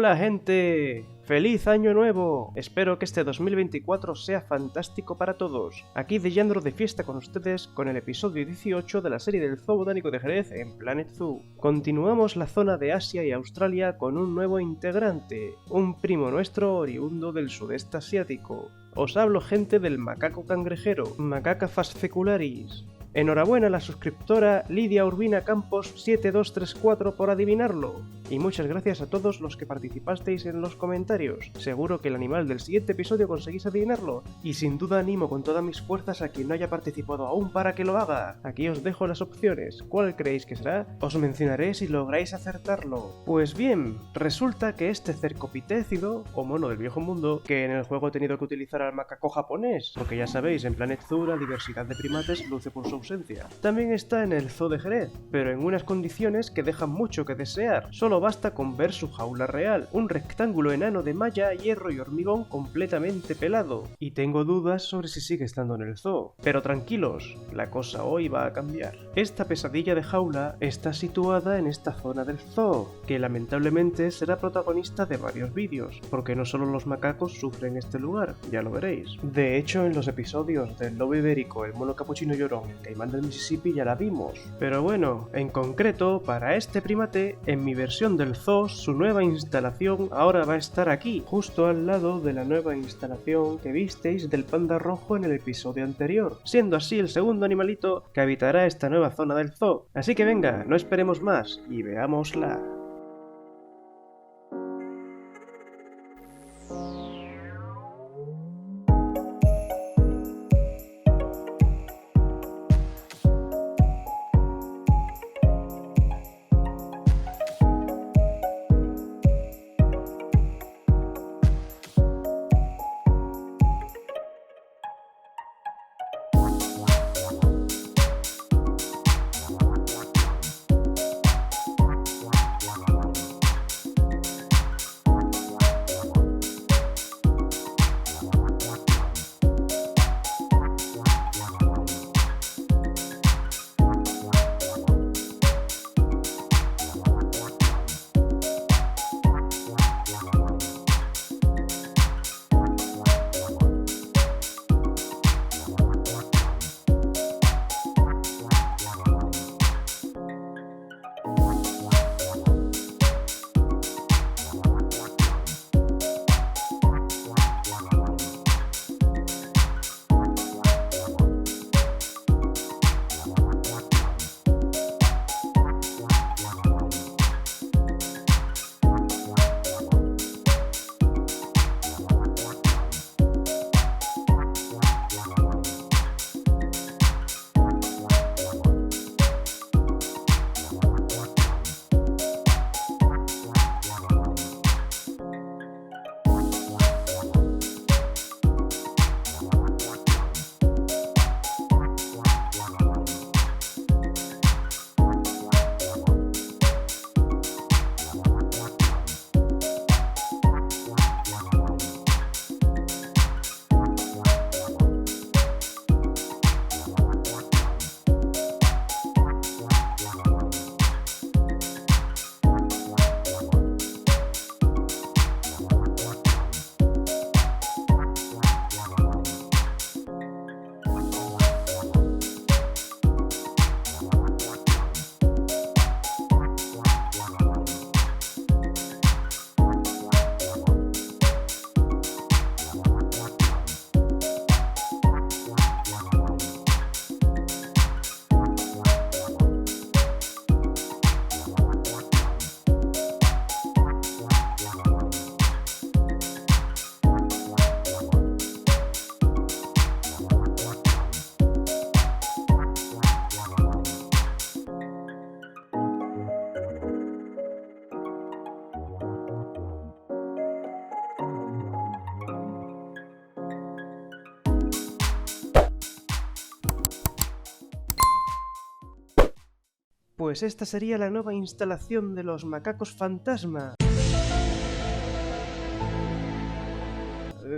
Hola gente, ¡feliz año nuevo! Espero que este 2024 sea fantástico para todos. Aquí Deyandro de fiesta con ustedes con el episodio 18 de la serie del Zoo Botánico de Jerez en Planet Zoo. Continuamos la zona de Asia y Australia con un nuevo integrante, un primo nuestro oriundo del sudeste asiático. Os hablo gente del macaco cangrejero, Macaca fascicularis. Enhorabuena a la suscriptora Lidia Urbina Campos 7234 por adivinarlo. Y muchas gracias a todos los que participasteis en los comentarios. Seguro que el animal del siguiente episodio conseguís adivinarlo. Y sin duda animo con todas mis fuerzas a quien no haya participado aún para que lo haga. Aquí os dejo las opciones. ¿Cuál creéis que será? Os mencionaré si lográis acertarlo. Pues bien, resulta que este cercopitécido, o mono del viejo mundo, que en el juego he tenido que utilizar al macaco japonés, porque ya sabéis, en Planet Zoo la diversidad de primates luce por su ausencia. También está en el Zoo de Jerez, pero en unas condiciones que dejan mucho que desear. Solo basta con ver su jaula real, un rectángulo enano de malla, hierro y hormigón completamente pelado. Y tengo dudas sobre si sigue estando en el zoo. Pero tranquilos, la cosa hoy va a cambiar. Esta pesadilla de jaula está situada en esta zona del zoo, que lamentablemente será protagonista de varios vídeos, porque no solo los macacos sufren este lugar, ya lo veréis. De hecho, en los episodios del lobo ibérico, el mono capuchino llorón, el caimán del Mississippi ya la vimos. Pero bueno, en concreto, para este primate, en mi versión del zoo, su nueva instalación ahora va a estar aquí, justo al lado de la nueva instalación que visteis del panda rojo en el episodio anterior, siendo así el segundo animalito que habitará esta nueva zona del zoo. Así que venga, no esperemos más y veámosla. Pues esta sería la nueva instalación de los macacos fantasma.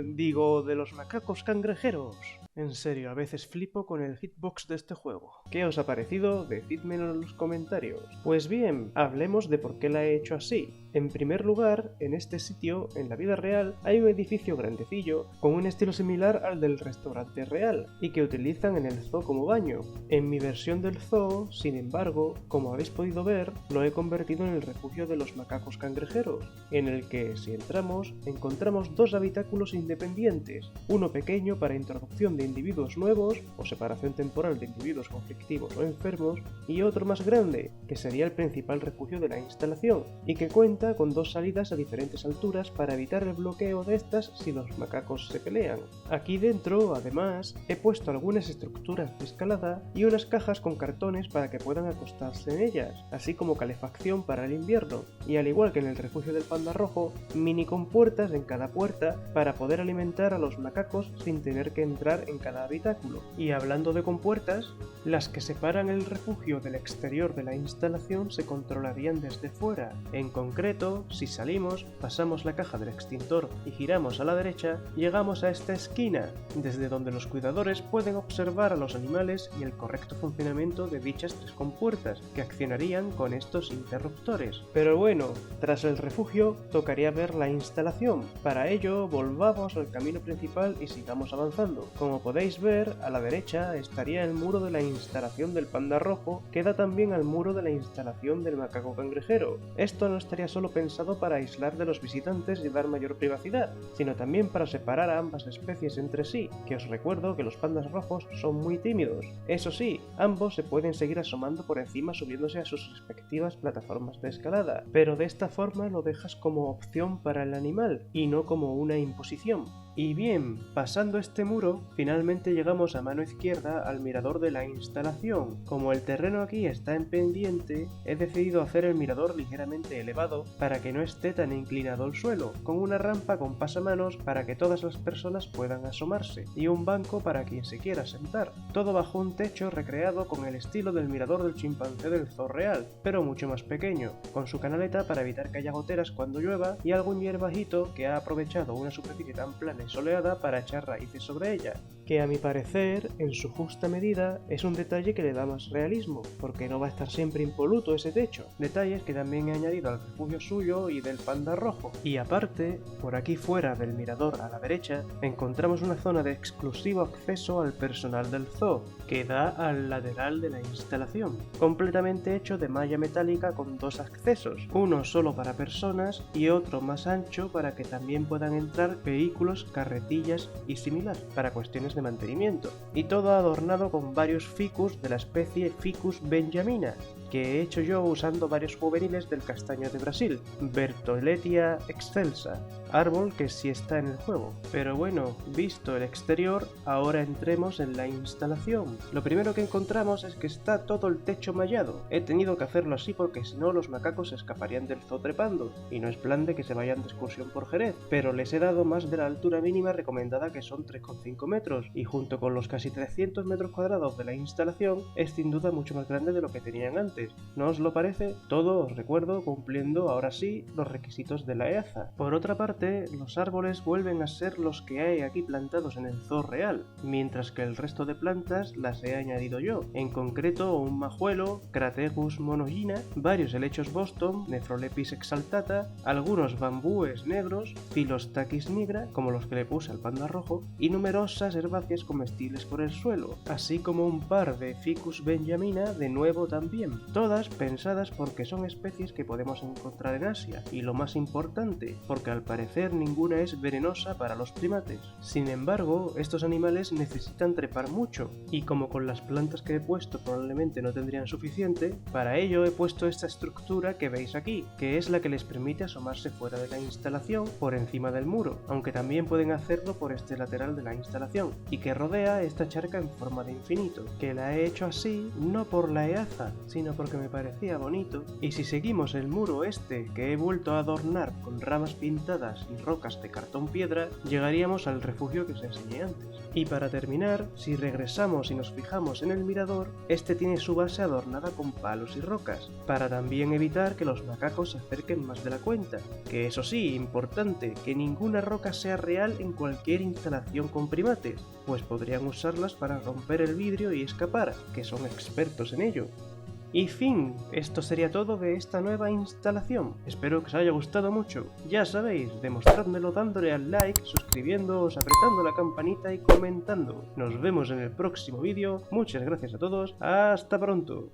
digo, de los macacos cangrejeros. En serio, a veces flipo con el hitbox de este juego. ¿Qué os ha parecido? Decídmelo en los comentarios. Pues bien, hablemos de por qué la he hecho así. En primer lugar, en este sitio, en la vida real, hay un edificio grandecillo con un estilo similar al del restaurante real y que utilizan en el zoo como baño. En mi versión del zoo, sin embargo, como habéis podido ver, lo he convertido en el refugio de los macacos cangrejeros, en el que, si entramos, encontramos dos habitáculos independientes, uno pequeño para introducción de individuos nuevos o separación temporal de individuos conflictivos o enfermos, y otro más grande, que sería el principal refugio de la instalación, y que cuenta con dos salidas a diferentes alturas para evitar el bloqueo de estas si los macacos se pelean. Aquí dentro, además, he puesto algunas estructuras de escalada y unas cajas con cartones para que puedan acostarse en ellas, así como calefacción para el invierno, y al igual que en el refugio del panda rojo, mini compuertas en cada puerta para poder alimentar a los macacos sin tener que entrar en cada habitáculo. Y hablando de compuertas, las que separan el refugio del exterior de la instalación se controlarían desde fuera. En concreto, si salimos, pasamos la caja del extintor y giramos a la derecha, llegamos a esta esquina, desde donde los cuidadores pueden observar a los animales y el correcto funcionamiento de dichas tres compuertas, que accionarían con estos interruptores. Pero bueno, tras el refugio, tocaría ver la instalación. Para ello, volvamos al camino principal y sigamos avanzando. Como podéis ver, a la derecha estaría el muro de la instalación del panda rojo, que da también al muro de la instalación del macaco cangrejero. Esto no estaría solo pensado para aislar de los visitantes y dar mayor privacidad, sino también para separar a ambas especies entre sí, que os recuerdo que los pandas rojos son muy tímidos. Eso sí, ambos se pueden seguir asomando por encima subiéndose a sus respectivas plataformas de escalada, pero de esta forma lo dejas como opción para el animal y no como una imposición. Y bien, pasando este muro, finalmente llegamos a mano izquierda al mirador de la instalación. Como el terreno aquí está en pendiente, he decidido hacer el mirador ligeramente elevado para que no esté tan inclinado el suelo, con una rampa con pasamanos para que todas las personas puedan asomarse, y un banco para quien se quiera sentar. Todo bajo un techo recreado con el estilo del mirador del chimpancé del zoo real, pero mucho más pequeño, con su canaleta para evitar que haya goteras cuando llueva y algún hierbajito que ha aprovechado una superficie tan plana soleada para echar raíces sobre ella, que a mi parecer, en su justa medida, es un detalle que le da más realismo, porque no va a estar siempre impoluto ese techo, detalles que también he añadido al refugio suyo y del panda rojo. Y aparte, por aquí fuera del mirador a la derecha, encontramos una zona de exclusivo acceso al personal del zoo, que da al lateral de la instalación, completamente hecho de malla metálica con dos accesos, uno solo para personas y otro más ancho para que también puedan entrar vehículos, carretillas y similar, para cuestiones de mantenimiento, y todo adornado con varios ficus de la especie Ficus benjamina, que he hecho yo usando varios juveniles del castaño de Brasil, Bertholletia excelsa, árbol que sí está en el juego. Pero bueno, visto el exterior, ahora entremos en la instalación. Lo primero que encontramos es que está todo el techo mallado. He tenido que hacerlo así porque si no los macacos se escaparían del zoo trepando, y no es plan de que se vayan de excursión por Jerez, pero les he dado más de la altura mínima recomendada, que son 3,5 metros, y junto con los casi 300 metros cuadrados de la instalación, es sin duda mucho más grande de lo que tenían antes. ¿No os lo parece? Todo, os recuerdo, cumpliendo ahora sí los requisitos de la EAZA. Por otra parte, los árboles vuelven a ser los que hay aquí plantados en el zoo real, mientras que el resto de plantas las he añadido yo, en concreto un majuelo, Crategus monogyna, varios helechos Boston, Nephrolepis exaltata, algunos bambúes negros, Philostachys nigra, como los que le puse al panda rojo, y numerosas herbáceas comestibles por el suelo, así como un par de Ficus benjamina de nuevo también, todas pensadas porque son especies que podemos encontrar en Asia, y lo más importante, porque al parecer ninguna es venenosa para los primates. Sin embargo, estos animales necesitan trepar mucho, y como con las plantas que he puesto probablemente no tendrían suficiente, para ello he puesto esta estructura que veis aquí, que es la que les permite asomarse fuera de la instalación por encima del muro, aunque también pueden hacerlo por este lateral de la instalación, y que rodea esta charca en forma de infinito, que la he hecho así no por la EAZA, sino porque me parecía bonito, y si seguimos el muro este que he vuelto a adornar con ramas pintadas y rocas de cartón piedra, llegaríamos al refugio que os enseñé antes. Y para terminar, si regresamos y nos fijamos en el mirador, este tiene su base adornada con palos y rocas, para también evitar que los macacos se acerquen más de la cuenta. Que eso sí, importante, que ninguna roca sea real en cualquier instalación con primates, pues podrían usarlas para romper el vidrio y escapar, que son expertos en ello. Y fin, esto sería todo de esta nueva instalación. Espero que os haya gustado mucho. Ya sabéis, demostrádmelo dándole al like, suscribiéndoos, apretando la campanita y comentando. Nos vemos en el próximo vídeo. Muchas gracias a todos. Hasta pronto.